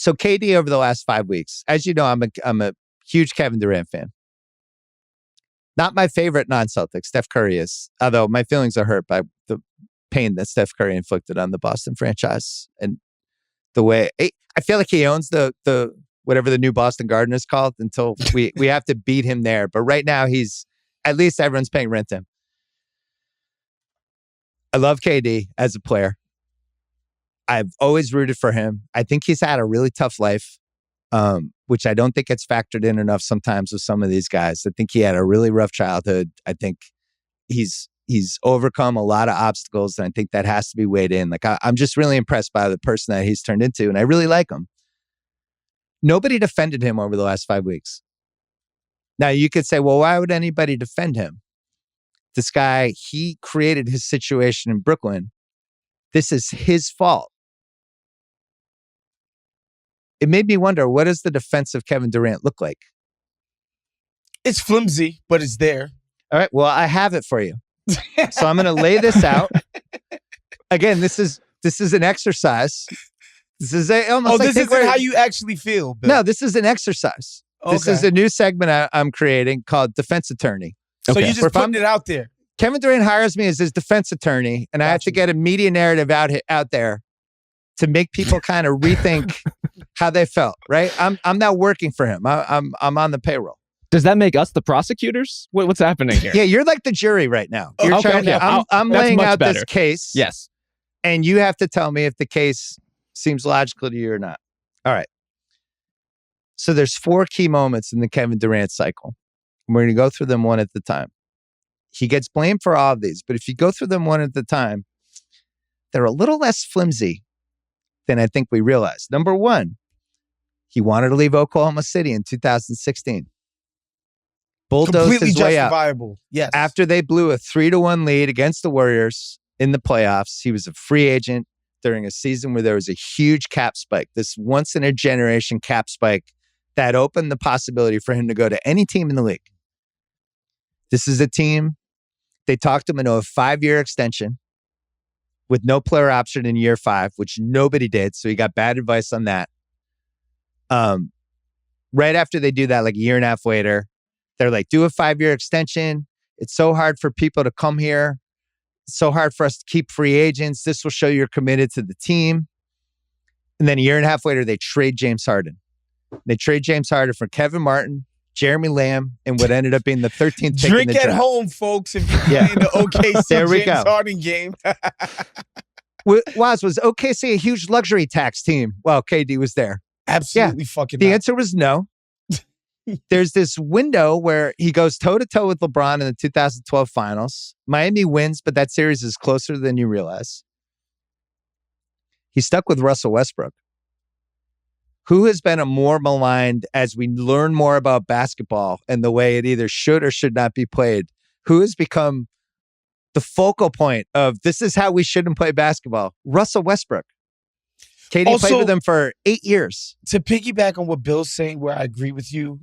So KD over the last 5 weeks, as you know, I'm a huge Kevin Durant fan. Not my favorite non-Celtic. Steph Curry is, although my feelings are hurt by the pain that Steph Curry inflicted on the Boston franchise and the way I feel like he owns the whatever the new Boston Garden is called until we have to beat him there. But right now he's at least everyone's paying rent to him. I love KD as a player. I've always rooted for him. I think he's had a really tough life, which I don't think gets factored in enough sometimes with some of these guys. I think he had a really rough childhood. I think he's overcome a lot of obstacles, and I think that has to be weighed in. Like I'm just really impressed by the person that he's turned into, and I really like him. Nobody defended him over the last 5 weeks. Now you could say, well, why would anybody defend him? This guy, he created his situation in Brooklyn. This is his fault. It made me wonder, what does the defense of Kevin Durant look like? It's flimsy, but it's there. All right. Well, I have it for you. So I'm going to lay this out. Again, this is an exercise. This is almost like this isn't how you actually feel, Bill. No, this is an exercise. Okay. This is a new segment I'm creating called Defense Attorney. So you're just putting it out there. Kevin Durant hires me as his defense attorney, and I have to get a media narrative out there to make people kind of rethink how they felt. Right? I'm now working for him. I'm on the payroll. Does that make us the prosecutors? What's happening here? Yeah, you're like the jury right now. You're I'm laying out this case. Yes, and you have to tell me if the case seems logical to you or not. All right. So there's 4 key moments in the Kevin Durant cycle. We're going to go through them one at a time. He gets blamed for all of these, but if you go through them one at a time, they're a little less flimsy than I think we realize. Number 1, he wanted to leave Oklahoma City in 2016. Bulldozed completely his way out. Justifiable. Yes. After they blew a 3-1 lead against the Warriors in the playoffs, he was a free agent during a season where there was a huge cap spike, this once-in-a-generation cap spike that opened the possibility for him to go to any team in the league. This is a team, they talked him into a 5-year extension with no player option in year 5, which nobody did, so he got bad advice on that. Right after they do that, like a year and a half later, they're like, do a 5-year extension. It's so hard for people to come here. It's so hard for us to keep free agents. This will show you're committed to the team. And then a year and a half later, they trade James Harden. They trade James Harden for Kevin Martin, Jeremy Lamb, and what ended up being the 13th pick in the Drink draft. at home, folks, if you're playing the OKC there we James go. Harden game. Was OKC a huge luxury tax team? Well, KD was there. Absolutely fucking The not. answer was no. There's this window where he goes toe-to-toe with LeBron in the 2012 finals. Miami wins, but that series is closer than you realize. He's stuck with Russell Westbrook, who has been a more maligned as we learn more about basketball and the way it either should or should not be played, who has become the focal point of this is how we shouldn't play basketball. Russell Westbrook. KD Also, played with him for 8 years. To piggyback on what Bill's saying, where I agree with you,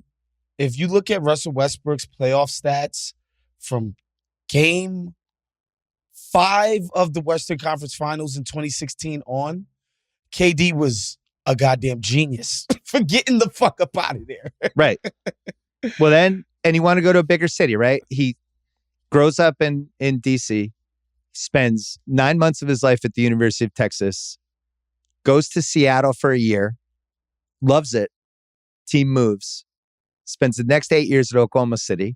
if you look at Russell Westbrook's playoff stats from game 5 of the Western Conference Finals in 2016 on, KD was a goddamn genius for getting the fuck up out of there. Right. Well, then, and he wanted to go to a bigger city, right? He grows up in D.C., spends 9 months of his life at the University of Texas, goes to Seattle for a year, loves it, team moves, spends the next 8 years at Oklahoma City.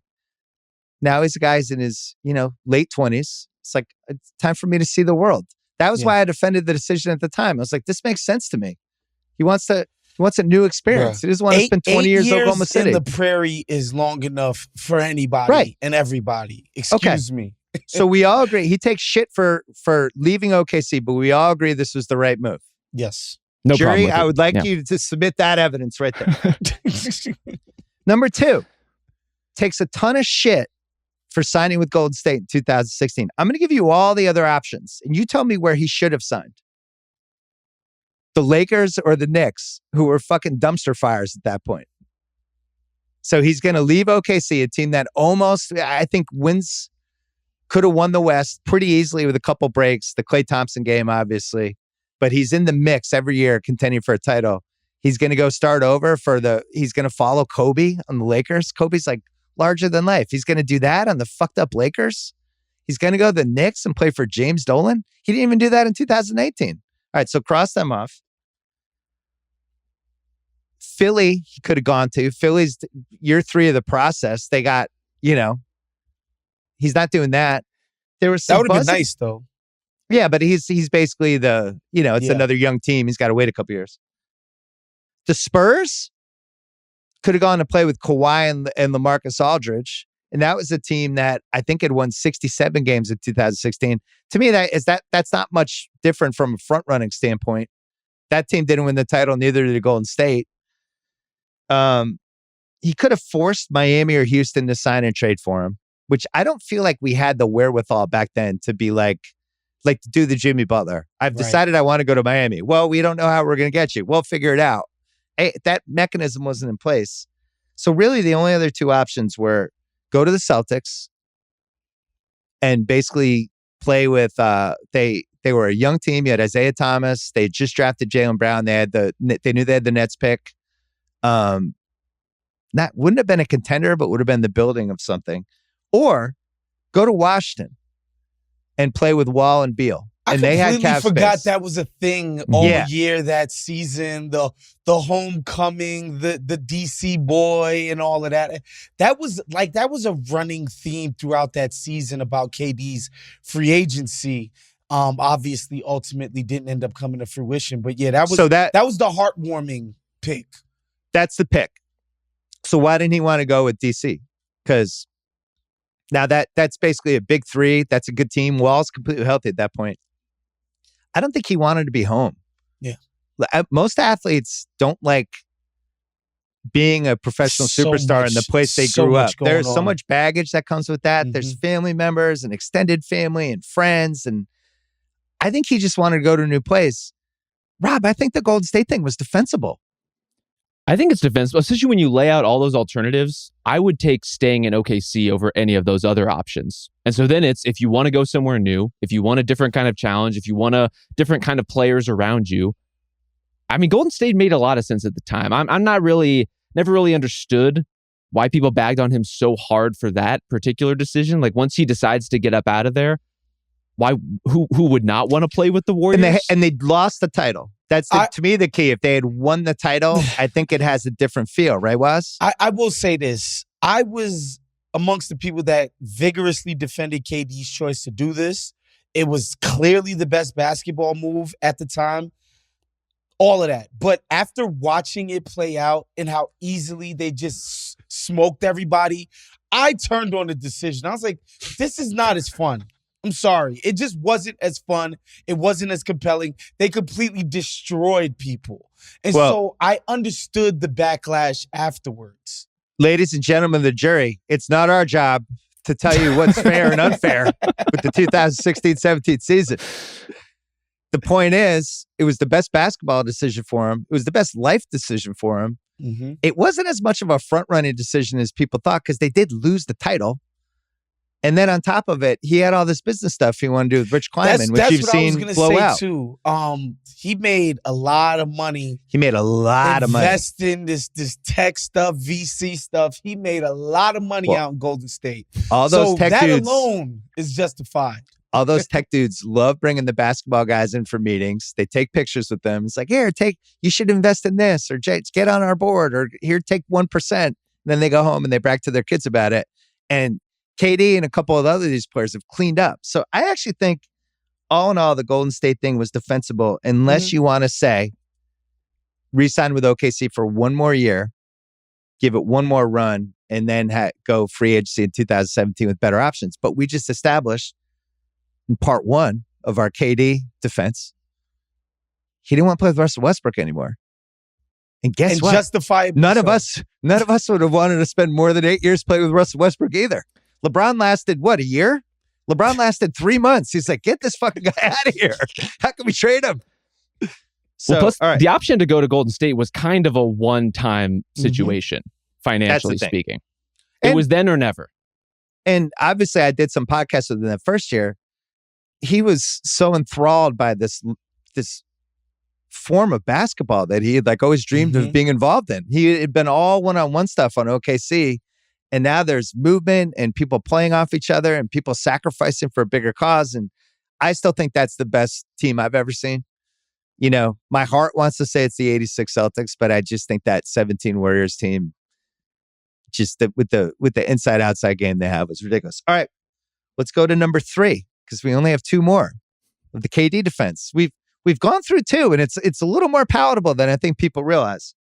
Now he's a guy's in his, late 20s. It's like, it's time for me to see the world. That was why I defended the decision at the time. I was like, this makes sense to me. He wants a new experience. He doesn't want to spend 20 years in Oklahoma City. In the prairie is long enough for anybody and everybody. Excuse me. So we all agree. He takes shit for leaving OKC, but we all agree this was the right move. Yes. No Jury, problem with I it. would like you to submit that evidence right there. Number 2, takes a ton of shit for signing with Golden State in 2016. I'm going to give you all the other options, and you tell me where he should have signed. The Lakers or the Knicks, who were fucking dumpster fires at that point. So he's going to leave OKC, a team that almost, I think, could have won the West pretty easily with a couple breaks. The Klay Thompson game, obviously. But he's in the mix every year contending for a title. He's going to go start over he's going to follow Kobe on the Lakers. Kobe's like larger than life. He's going to do that on the fucked up Lakers. He's going to go to the Knicks and play for James Dolan. He didn't even do that in 2018. All right, so cross them off. Philly, he could have gone to. Philly's year 3 of the process. They got, he's not doing that. There was that would have been nice though. Yeah, but he's basically it's another young team. He's got to wait a couple years. The Spurs could have gone to play with Kawhi and LaMarcus Aldridge. And that was a team that I think had won 67 games in 2016. To me, that's not much different from a front-running standpoint. That team didn't win the title, neither did Golden State. He could have forced Miami or Houston to sign and trade for him, which I don't feel like we had the wherewithal back then to be like to do the Jimmy Butler. I've decided I want to go to Miami. Well, we don't know how we're going to get you. We'll figure it out. That mechanism wasn't in place. So really the only other 2 options were go to the Celtics and basically play with, they were a young team. You had Isaiah Thomas. They just drafted Jaylen Brown. They knew they had the Nets pick. Wouldn't have been a contender, but would have been the building of something. Or go to Washington and play with Wall and Beal. And they had cap forgot space. that was a thing all year that season. The homecoming, the DC boy, and all of that. That was a running theme throughout that season about KD's free agency. Obviously, ultimately didn't end up coming to fruition. But yeah, that was the heartwarming pick. That's the pick. So why didn't he want to go with DC? Because now that's basically a big 3. That's a good team. Wall's completely healthy at that point. I don't think he wanted to be home. Yeah. Most athletes don't like being a professional superstar in the place they grew up. There's so much baggage that comes with that. Mm-hmm. There's family members and extended family and friends. And I think he just wanted to go to a new place. Rob, I think the Golden State thing was defensible. I think it's defensible, especially when you lay out all those alternatives. I would take staying in OKC over any of those other options. And so then it's, if you want to go somewhere new, if you want a different kind of challenge, if you want a different kind of players around you. I mean, Golden State made a lot of sense at the time. I'm never really understood why people bagged on him so hard for that particular decision. Like once he decides to get up out of there, who would not want to play with the Warriors? And they lost the title. That's to me the key. If they had won the title, I think it has a different feel, right, Wos? I will say this. I was amongst the people that vigorously defended KD's choice to do this. It was clearly the best basketball move at the time. All of that. But after watching it play out and how easily they just smoked everybody, I turned on the decision. I was like, this is not as fun. I'm sorry. It just wasn't as fun. It wasn't as compelling. They completely destroyed people. And so I understood the backlash afterwards. Ladies and gentlemen of the jury, it's not our job to tell you what's fair and unfair with the 2016-17 season. The point is, it was the best basketball decision for him. It was the best life decision for him. Mm-hmm. It wasn't as much of a front-running decision as people thought because they did lose the title. And then on top of it, he had all this business stuff he wanted to do with Rich Kleiman, which you've seen blow out. Too. He made a lot of money. Investing this tech stuff, VC stuff. He made a lot of money out in Golden State. All those tech dudes alone is justified. All those tech dudes love bringing the basketball guys in for meetings. They take pictures with them. It's like, here, you should invest in this, or get on our board, or here, take 1%. And then they go home and they brag to their kids about it. And KD and a couple of these players have cleaned up. So I actually think, all in all, the Golden State thing was defensible, unless you want to say, re-sign with OKC for one more year, give it one more run, and then go free agency in 2017 with better options. But we just established in part 1 of our KD defense, he didn't want to play with Russell Westbrook anymore. And guess what? Justifiably none of us would have wanted to spend more than 8 years playing with Russell Westbrook either. LeBron lasted, a year? LeBron lasted 3 months. He's like, get this fucking guy out of here. How can we trade him? So, plus, the option to go to Golden State was kind of a one-time situation, financially speaking. It was then or never. And obviously, I did some podcasts with him that first year. He was so enthralled by this form of basketball that he had like always dreamed of being involved in. He had been all one-on-one stuff on OKC. And now there's movement and people playing off each other and people sacrificing for a bigger cause. And I still think that's the best team I've ever seen. You know, my heart wants to say it's the 86 Celtics, but I just think that 17 Warriors team, just with the inside-outside game they have, was ridiculous. All right, let's go to number 3, because we only have 2 more of the KD defense. We've gone through 2, and it's a little more palatable than I think people realize.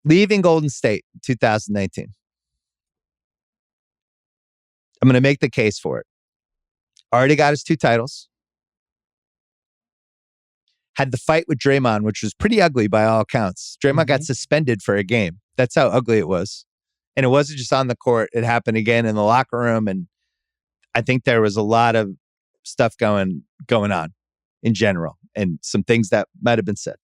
Leaving Golden State 2019. I'm going to make the case for it. Already got his 2 titles. Had the fight with Draymond, which was pretty ugly by all accounts. Draymond got suspended for a game. That's how ugly it was. And it wasn't just on the court. It happened again in the locker room. And I think there was a lot of stuff going on in general and some things that might have been said.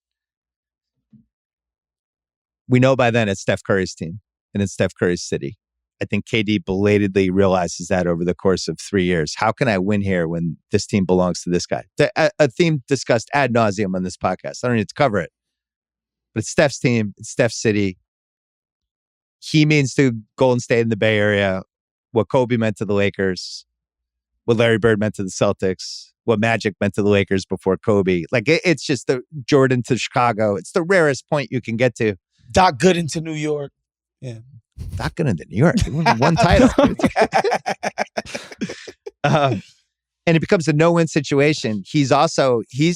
We know by then it's Steph Curry's team and it's Steph Curry's city. I think KD belatedly realizes that over the course of 3 years. How can I win here when this team belongs to this guy? A theme discussed ad nauseum on this podcast. I don't need to cover it. But it's Steph's team. It's Steph's city. He means to Golden State in the Bay Area what Kobe meant to the Lakers, what Larry Bird meant to the Celtics, what Magic meant to the Lakers before Kobe. Like, it's just the Jordan to Chicago. It's the rarest point you can get to. Doc Gooden to New York. Yeah. Doc Gooden to New York. One title. And it becomes a no-win situation. He's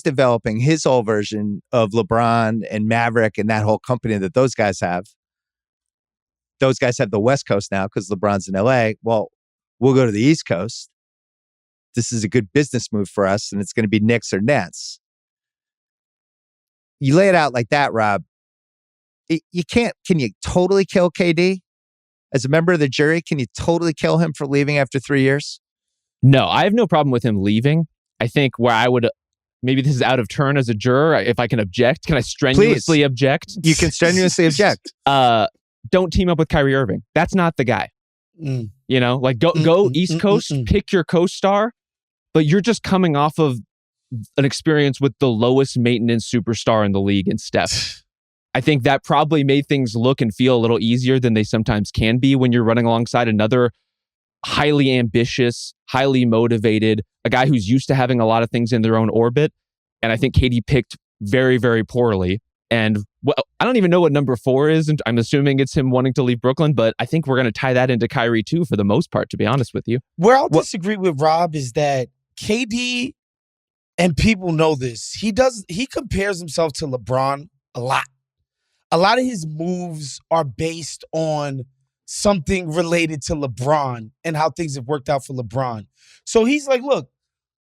developing his whole version of LeBron and Maverick and that whole company that those guys have. Those guys have the West Coast now because LeBron's in LA. Well, we'll go to the East Coast. This is a good business move for us, and it's going to be Knicks or Nets. You lay it out like that, Rob. You can't. Can you totally kill KD? As a member of the jury, can you totally kill him for leaving after 3 years? No, I have no problem with him leaving. I think where I would, maybe this is out of turn as a juror, if I can object, can I strenuously object? You can strenuously object. Don't team up with Kyrie Irving. That's not the guy. You know, like go East Coast, pick your co-star, but you're just coming off of an experience with the lowest maintenance superstar in the league in Steph. I think that probably made things look and feel a little easier than they sometimes can be when you're running alongside another highly ambitious, highly motivated, a guy who's used to having a lot of things in their own orbit. And I think KD picked very, very poorly. And I don't even know what number 4 is. And I'm assuming it's him wanting to leave Brooklyn, but I think we're going to tie that into Kyrie too, for the most part, to be honest with you. Where I'll disagree with Rob is that KD, and people know this, he compares himself to LeBron a lot. A lot of his moves are based on something related to LeBron and how things have worked out for LeBron. So he's like, look,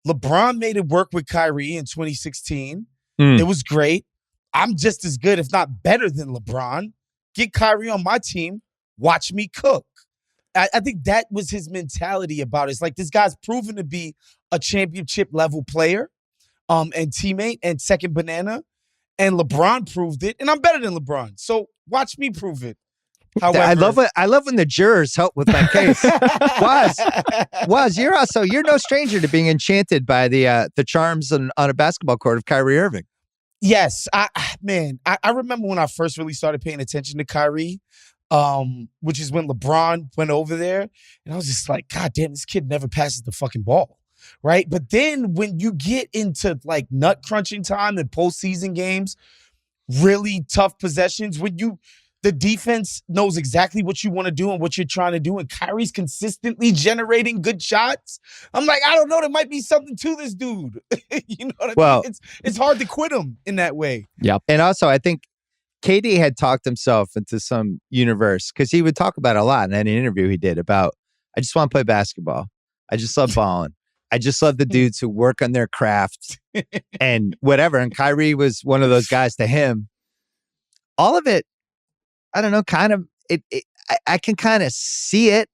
LeBron made it work with Kyrie in 2016. It was great. I'm just as good, if not better than LeBron. Get Kyrie on my team. Watch me cook. I think that was his mentality about it. It's like, this guy's proven to be a championship level player and teammate and second banana. And LeBron proved it, and I'm better than LeBron. So watch me prove it. However, I love when the jurors help with my case. Woz, you're no stranger to being enchanted by the charms on a basketball court of Kyrie Irving. Yes, I remember when I first really started paying attention to Kyrie, which is when LeBron went over there, and I was just like, God damn, this kid never passes the fucking ball. Right. But then when you get into like nut crunching time and postseason games, really tough possessions, the defense knows exactly what you want to do and what you're trying to do. And Kyrie's consistently generating good shots. I'm like, I don't know. There might be something to this dude. You know what I mean? It's hard to quit him in that way. Yeah. And also, I think KD had talked himself into some universe because he would talk about it a lot in any interview he did about, I just want to play basketball. I just love balling. I just love the dudes who work on their craft and whatever. And Kyrie was one of those guys to him. All of it, I don't know, kind of, I can kind of see it.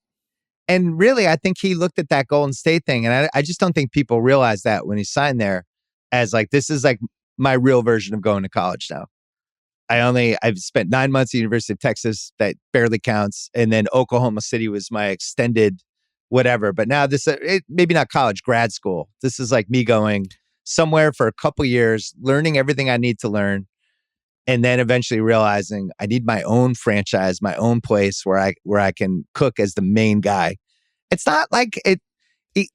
And really, I think he looked at that Golden State thing. And I just don't think people realize that when he signed there as like, this is like my real version of going to college now. I've spent 9 months at the University of Texas. That barely counts. And then Oklahoma City was my extended whatever. But now maybe not college, grad school. This is like me going, somewhere for a couple years, learning everything I need to learn, and then eventually realizing I need my own franchise, my own place where I can cook as the main guy. It's not like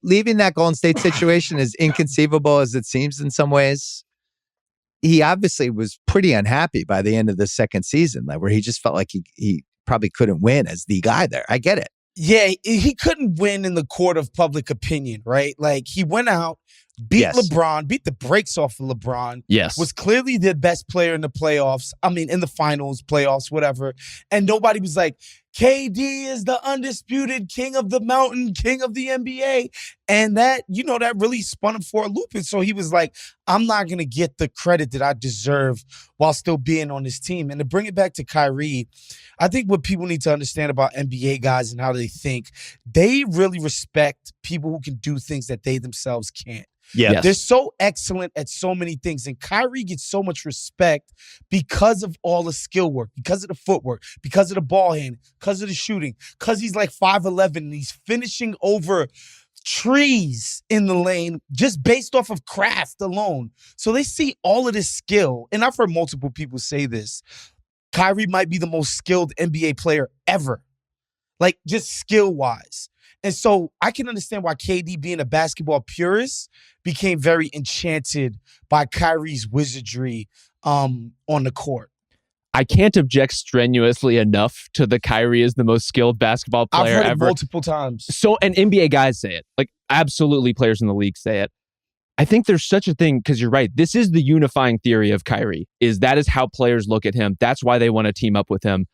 leaving that Golden State situation as inconceivable as it seems in some ways. He obviously was pretty unhappy by the end of the second season, like where he just felt like he probably couldn't win as the guy there. I get it. Yeah, he couldn't win in the court of public opinion, right? Like, he went out, beat LeBron, beat the brakes off of LeBron. Yes. Was clearly the best player in the playoffs. I mean, in the finals, playoffs, whatever. And nobody was like, KD is the undisputed king of the mountain, king of the NBA. And that, that really spun him for a loop. And so he was like, I'm not going to get the credit that I deserve while still being on this team. And to bring it back to Kyrie, I think what people need to understand about NBA guys and how they think, they really respect people who can do things that they themselves can't. Yeah. Yes. They're so excellent at so many things. And Kyrie gets so much respect because of all the skill work, because of the footwork, because of the ball hand, because of the shooting, because he's like 5'11" and he's finishing over trees in the lane just based off of craft alone. So they see all of this skill. And I've heard multiple people say this. Kyrie might be the most skilled NBA player ever. Like, just skill-wise. And so I can understand why KD, being a basketball purist, became very enchanted by Kyrie's wizardry on the court. I can't object strenuously enough to the Kyrie is the most skilled basketball player I've heard ever. it multiple times. So, and NBA guys say it. Like, absolutely players in the league say it. I think there's such a thing, because you're right. This is the unifying theory of Kyrie, that is how players look at him. That's why they want to team up with him.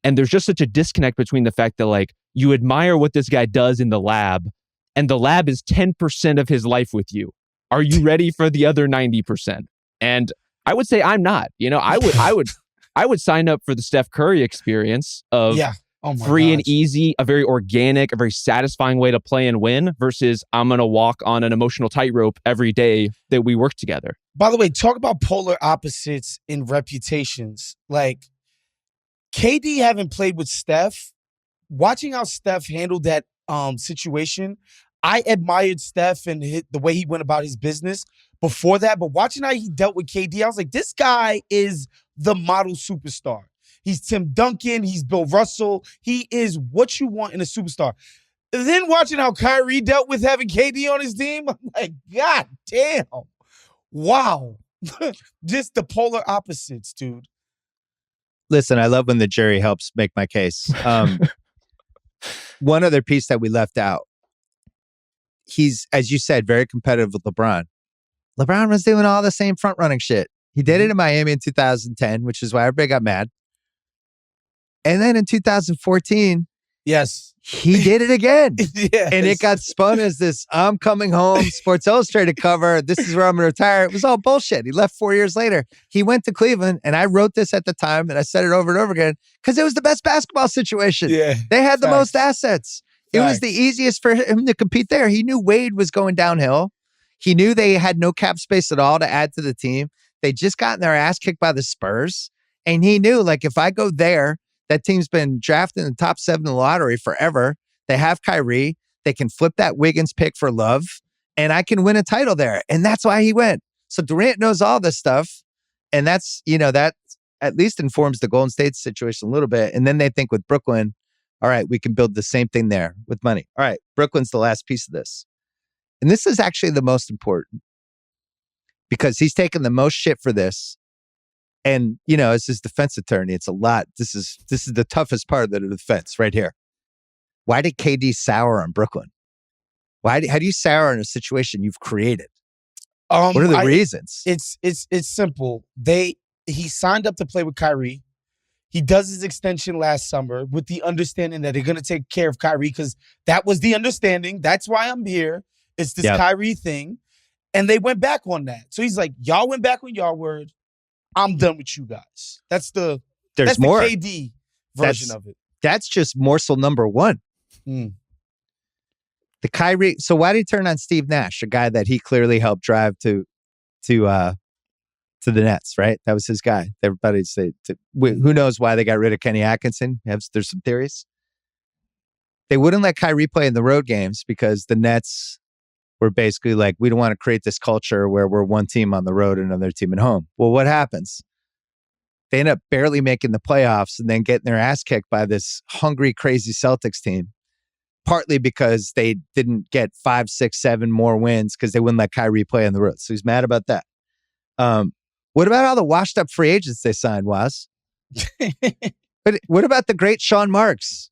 And there's just such a disconnect between the fact that, like, you admire what this guy does in the lab, and the lab is 10% of his life with you. Are you ready for the other 90%? And I would say I'm not. I would sign up for the Steph Curry experience of free and easy, a very organic, a very satisfying way to play and win versus I'm going to walk on an emotional tightrope every day that we work together. By the way, talk about polar opposites in reputations. Like, KD having played with Steph, watching how Steph handled that situation, I admired Steph and the way he went about his business before that. But watching how he dealt with KD, I was like, this guy is the model superstar. He's Tim Duncan. He's Bill Russell. He is what you want in a superstar. And then watching how Kyrie dealt with having KD on his team, I'm like, God damn. Wow. Just the polar opposites, dude. Listen, I love when the jury helps make my case. One other piece that we left out. He's, as you said, very competitive with LeBron. LeBron was doing all the same front running shit. He did it in Miami in 2010, which is why everybody got mad. And then in 2014, yes, he did it again. Yes. And it got spun as this I'm coming home Sports Illustrated cover. This is where I'm going to retire. It was all bullshit. He left 4 years later. He went to Cleveland, and I wrote this at the time, and I said it over and over again because it was the best basketball situation. Yeah, they had the Facts. most assets. It was the easiest for him to compete there. He knew Wade was going downhill. He knew they had no cap space at all to add to the team. They just gotten their ass kicked by the Spurs. And he knew, like, if I go there, that team's been drafted in the top 7 in the lottery forever. They have Kyrie. They can flip that Wiggins pick for Love, and I can win a title there. And that's why he went. So Durant knows all this stuff. And that's, that at least informs the Golden State situation a little bit. And then they think with Brooklyn, all right, we can build the same thing there with money. All right, Brooklyn's the last piece of this. And this is actually the most important because he's taken the most shit for this. And, as his defense attorney, it's a lot. This is the toughest part of the defense right here. Why did KD sour on Brooklyn? How do you sour in a situation you've created? What are the reasons? It's simple. He signed up to play with Kyrie. He does his extension last summer with the understanding that they're going to take care of Kyrie because that was the understanding. That's why I'm here. It's this Kyrie thing. And they went back on that. So he's like, y'all went back on your word. I'm done with you guys. That's the KD version of it. That's just morsel number one. Mm. The Kyrie. So why did he turn on Steve Nash, a guy that he clearly helped drive to the Nets, right? That was his guy. Everybody say, who knows why they got rid of Kenny Atkinson? There's some theories. They wouldn't let Kyrie play in the road games because the Nets were basically like, we don't want to create this culture where we're one team on the road and another team at home. Well, what happens? They end up barely making the playoffs and then getting their ass kicked by this hungry, crazy Celtics team, partly because they didn't get 5, 6, 7 more wins because they wouldn't let Kyrie play on the road. So he's mad about that. What about all the washed up free agents they signed, Waz? But what about the great Sean Marks?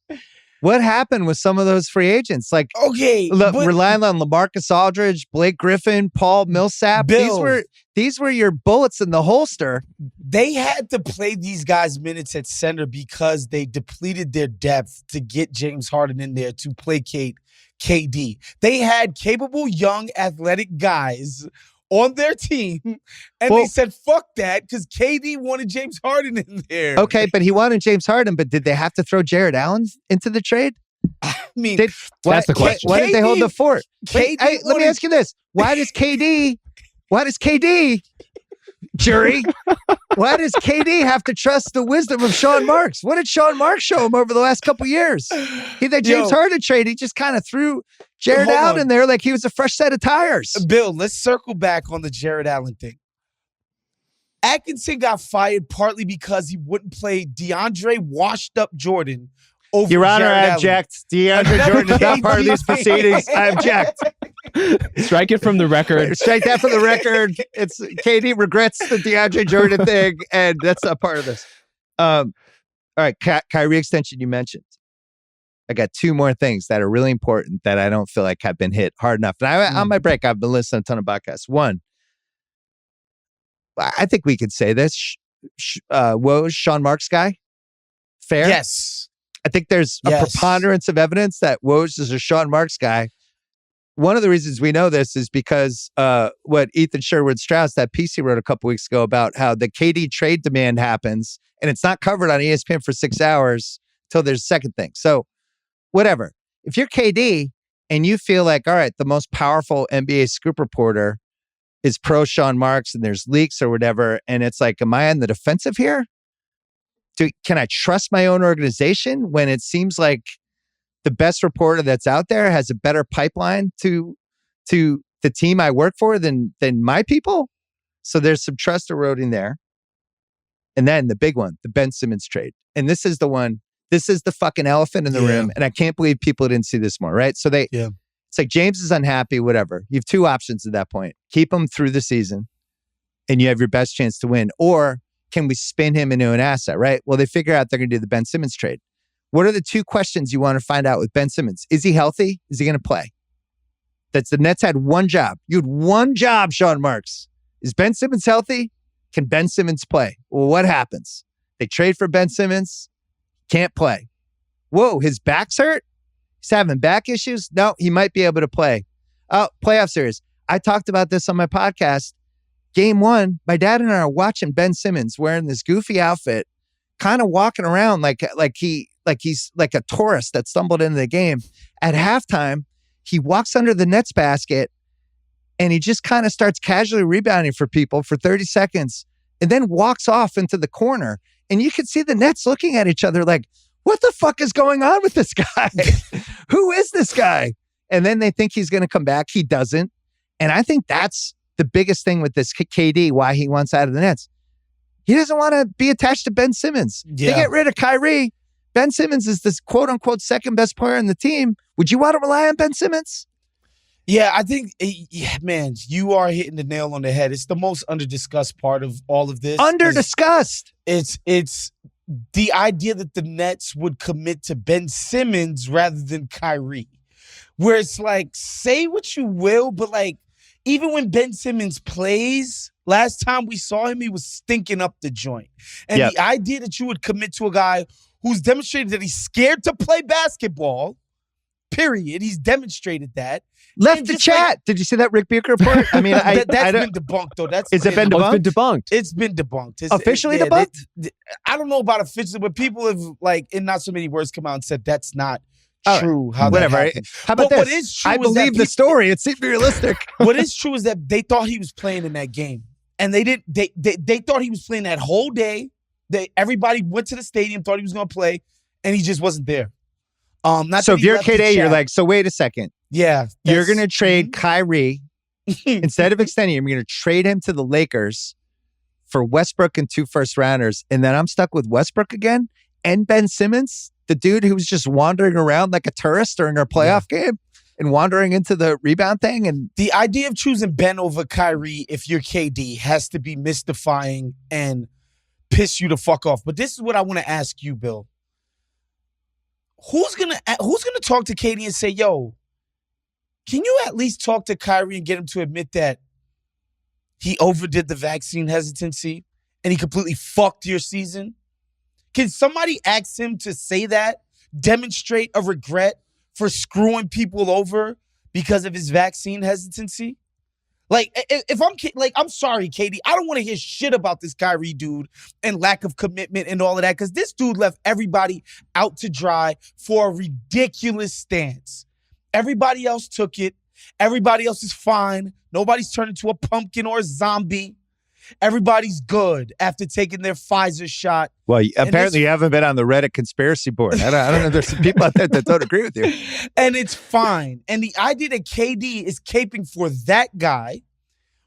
What happened with some of those free agents? Like, relying on LaMarcus Aldridge, Blake Griffin, Paul Millsap. Bill, these were your bullets in the holster. They had to play these guys minutes at center because they depleted their depth to get James Harden in there to placate KD. They had capable, young, athletic guys on their team, and they said, fuck that, because KD wanted James Harden in there. Okay, but he wanted James Harden, but did they have to throw Jared Allen into the trade? I mean, that's the question. Why did they hold the fort? Let me ask you this. Why does KD, jury, why does KD have to trust the wisdom of Sean Marks? What did Sean Marks show him over the last couple years? That James Harden trade, he just kind of threw Jared Allen in there like he was a fresh set of tires. Bill, let's circle back on the Jared Allen thing. Atkinson got fired partly because he wouldn't play DeAndre washed up Jordan over Your Honor, Jared I Allen. object. DeAndre Jordan is not part of these proceedings. I object. Strike it from the record. Strike that from the record. It's KD regrets the DeAndre Jordan thing, and that's not part of this. All right, Kyrie extension you mentioned. I got 2 more things that are really important that I don't feel like have been hit hard enough. And on my break, I've been listening to a ton of podcasts. One, I think we could say this. Woj, Sean Marks guy? Fair? Yes. I think there's a preponderance of evidence that Woj is a Sean Marks guy. One of the reasons we know this is because what Ethan Sherwood-Strauss, that piece he wrote a couple weeks ago about how the KD trade demand happens, and it's not covered on ESPN for 6 hours till there's a second thing. So whatever. If you're KD and you feel like, all right, the most powerful NBA scoop reporter is pro Sean Marks and there's leaks or whatever, and it's like, am I on the defensive here? Can I trust my own organization when it seems like the best reporter that's out there has a better pipeline to the team I work for than my people? So there's some trust eroding there. And then the big one, the Ben Simmons trade. And this is the one. This is the fucking elephant in the room. And I can't believe people didn't see this more, right? So it's like James is unhappy, whatever. You have 2 options at that point. Keep him through the season and you have your best chance to win. Or can we spin him into an asset, right? Well, they figure out they're going to do the Ben Simmons trade. What are the 2 questions you want to find out with Ben Simmons? Is he healthy? Is he going to play? That's the Nets had 1 job. You had 1 job, Sean Marks. Is Ben Simmons healthy? Can Ben Simmons play? Well, what happens? They trade for Ben Simmons. Can't play. Whoa, his back's hurt? He's having back issues? No, he might be able to play. Oh, playoff series. I talked about this on my podcast. Game 1, my dad and I are watching Ben Simmons wearing this goofy outfit, kind of walking around like he's like a tourist that stumbled into the game. At halftime, he walks under the Nets basket and he just kind of starts casually rebounding for people for 30 seconds and then walks off into the corner. And you can see the Nets looking at each other like, what the fuck is going on with this guy? Who is this guy? And then they think he's going to come back. He doesn't. And I think that's the biggest thing with this KD, why he wants out of the Nets. He doesn't want to be attached to Ben Simmons. Yeah. They get rid of Kyrie. Ben Simmons is this quote unquote second best player on the team. Would you want to rely on Ben Simmons? Yeah, I think, man, you are hitting the nail on the head. It's the most under-discussed part of all of this. Under-discussed. It's the idea that the Nets would commit to Ben Simmons rather than Kyrie. Where it's like, say what you will, but like, even when Ben Simmons plays, last time we saw him, he was stinking up the joint. And the idea that you would commit to a guy who's demonstrated that he's scared to play basketball, period. He's demonstrated that. Left the chat. Like, did you see that Rick Bucher report? I mean, that's been debunked, though. Is it been debunked? It's been debunked. Officially debunked? I don't know about officially, but people have, like, in not so many words, come out and said that's not true. How whatever. That happened. How about What this? is true I is believe the story. It seemed realistic. What is true is that they thought he was playing in that game, and they didn't. They thought he was playing that whole day. Everybody went to the stadium, thought he was going to play, and he just wasn't there. So if you're KD, you're like, so wait a second. Yeah. You're going to trade Kyrie. Instead of extending him, you're going to trade him to the Lakers for Westbrook and 2 first-rounders. And then I'm stuck with Westbrook again and Ben Simmons, the dude who was just wandering around like a tourist during our playoff game and wandering into the rebound thing. And the idea of choosing Ben over Kyrie if you're KD has to be mystifying and piss you the fuck off. But this is what I want to ask you, Bill. Who's gonna talk to KD and say, yo, can you at least talk to Kyrie and get him to admit that he overdid the vaccine hesitancy and he completely fucked your season? Can somebody ask him to say that, demonstrate a regret for screwing people over because of his vaccine hesitancy? Like, if I'm sorry, Katie, I don't want to hear shit about this Kyrie dude and lack of commitment and all of that, because this dude left everybody out to dry for a ridiculous stance. Everybody else took it. Everybody else is fine. Nobody's turned into a pumpkin or a zombie. Everybody's good after taking their Pfizer shot. Well, apparently you haven't been on the Reddit conspiracy board. I don't know. There's some people out there that don't agree with you. And it's fine. And the idea that KD is caping for that guy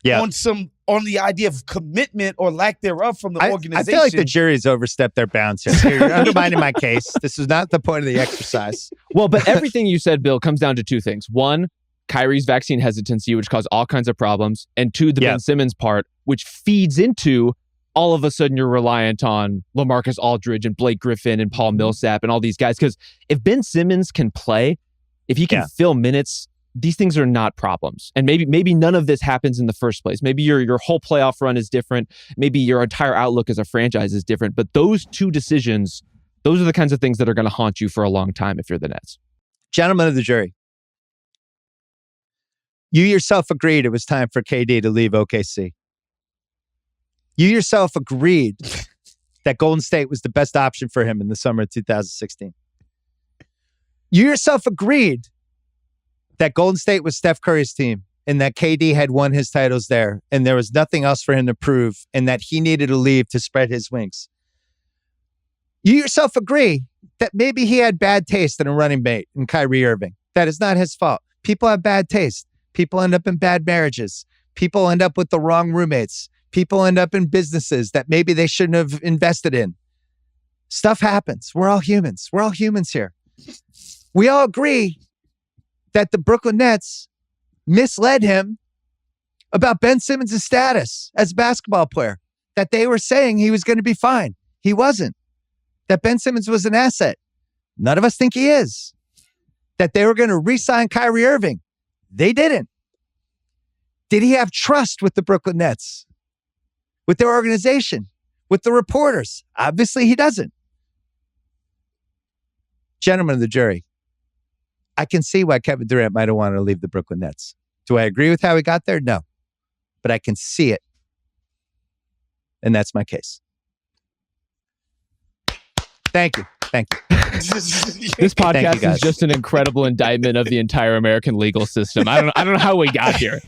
on the idea of commitment or lack thereof from the organization. I feel like the jury's overstepped their bounds here. You're undermining my case. This is not the point of the exercise. Well, but everything you said, Bill, comes down to 2 things. 1, Kyrie's vaccine hesitancy, which caused all kinds of problems. And 2, the Ben Simmons part, which feeds into all of a sudden you're reliant on LaMarcus Aldridge and Blake Griffin and Paul Millsap and all these guys. Because if Ben Simmons can play, if he can fill minutes, these things are not problems. And maybe none of this happens in the first place. Maybe your whole playoff run is different. Maybe your entire outlook as a franchise is different. But those 2 decisions, those are the kinds of things that are going to haunt you for a long time if you're the Nets. Gentlemen of the jury, you yourself agreed it was time for KD to leave OKC. You yourself agreed that Golden State was the best option for him in the summer of 2016. You yourself agreed that Golden State was Steph Curry's team and that KD had won his titles there and there was nothing else for him to prove and that he needed to leave to spread his wings. You yourself agree that maybe he had bad taste in a running mate in Kyrie Irving. That is not his fault. People have bad taste. People end up in bad marriages. People end up with the wrong roommates. People end up in businesses that maybe they shouldn't have invested in. Stuff happens. We're all humans. We're all humans here. We all agree that the Brooklyn Nets misled him about Ben Simmons' status as a basketball player, that they were saying he was going to be fine. He wasn't. That Ben Simmons was an asset. None of us think he is. That they were going to re-sign Kyrie Irving. They didn't. Did he have trust with the Brooklyn Nets? With their organization? With the reporters? Obviously, he doesn't. Gentlemen of the jury, I can see why Kevin Durant might have wanted to leave the Brooklyn Nets. Do I agree with how he got there? No. But I can see it. And that's my case. Thank you. Thank you. This podcast is just an incredible indictment of the entire American legal system. I don't know how we got here.